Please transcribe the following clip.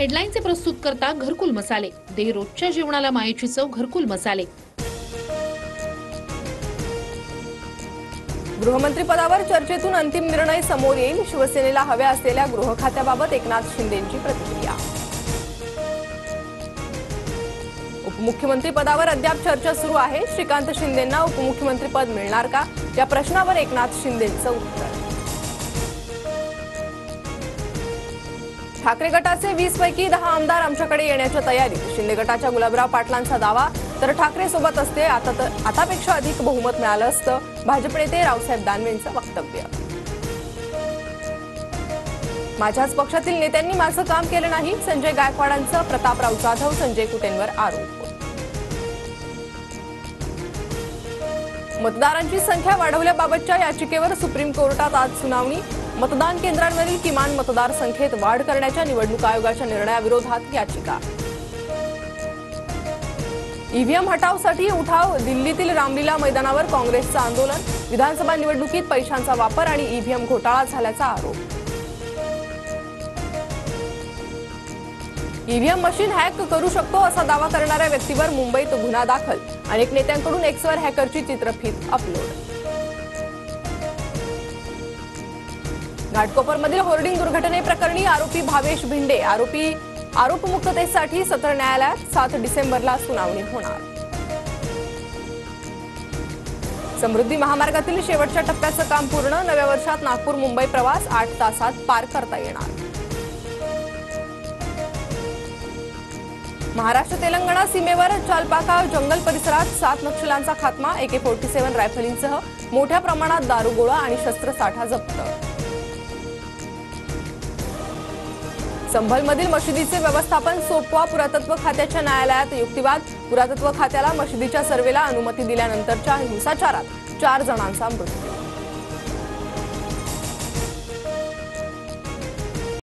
हेडलाईनचे प्रस्तुत करता घरकुल मसाले, दे रोजच्या जेवणाला मायेची चव घरकुल मसाले। गृहमंत्री पदावर चर्चेतून अंतिम निर्णय समोर येईल। शिवसेनेला हव्या असलेल्या गृह खात्याबाबत एकनाथ शिंदेंची प्रतिक्रिया। उपमुख्यमंत्री पदावर अद्याप चर्चा सुरू आहे। श्रीकांत शिंदेंना उपमुख्यमंत्री पद मिळणार का, या प्रश्नावर एकनाथ शिंदेंचं उत्तर। ठाकरे गटाचे 20 पैकी 10 आमदार आमच्याकडे येण्याच्या तयारीत। शिंदे गटाच्या गुलाबराव पाटलांचा दावा, तर ठाकरे सोबत असते आतापेक्षा अधिक बहुमत मिळालं असतं। भाजप नेते रावसाहेब दानवेंचं वक्तव्य। माझ्याच पक्षातील नेत्यांनी माझं काम केलं नाही, संजय गायकवाडांचं प्रतापराव जाधव संजय कुटेंवर आरोप। मतदारांची संख्या वाढवल्याबाबतच्या याचिकेवर सुप्रीम कोर्टात आज सुनावणी। मतदान केंद्रांवरील किमान मतदार संख्येत वाढ करण्याच्या निवडणूक आयोगाच्या निर्णयाविरोधात याचिका। ईव्हीएम हटावसाठी उठाव, दिल्लीतील रामलीला मैदानावर काँग्रेसचं आंदोलन। विधानसभा निवडणुकीत पैशांचा वापर आणि ईव्हीएम घोटाळा झाल्याचा आरोप। ईव्हीएम मशीन हॅक करू शकतो असा दावा करणाऱ्या व्यक्तीवर मुंबईत गुन्हा दाखल। अनेक नेत्यांकडून एक्सवर हॅकरची चित्रफीत अपलोड। घाटकोपरमधील होर्डिंग दुर्घटनेप्रकरणी आरोपी भावेश भिंडे आरोपमुक्ततेसाठी सत्र न्यायालयात 7 डिसेंबरला सुनावणी होणार। समृद्धी महामार्गातील शेवटच्या टप्प्याचं काम पूर्ण। नव्या वर्षात नागपूर मुंबई प्रवास 8 तासात पार करता येणार। महाराष्ट्र तेलंगणा सीमेवर चालपाका जंगल परिसरात 7 नक्षल्यांचा खात्मा। AK-47 रायफलींसह मोठ्या प्रमाणात दारुगोळा आणि शस्त्रसाठा जप्त। संभलमधील मशिदीचे व्यवस्थापन सोपवा, पुरातत्व खात्याच्या न्यायालयात युक्तिवाद। पुरातत्व खात्याला मशिदीच्या सर्वेला अनुमती दिल्यानंतरच्या हिंसाचारात 4 जणांचा मृत्यू।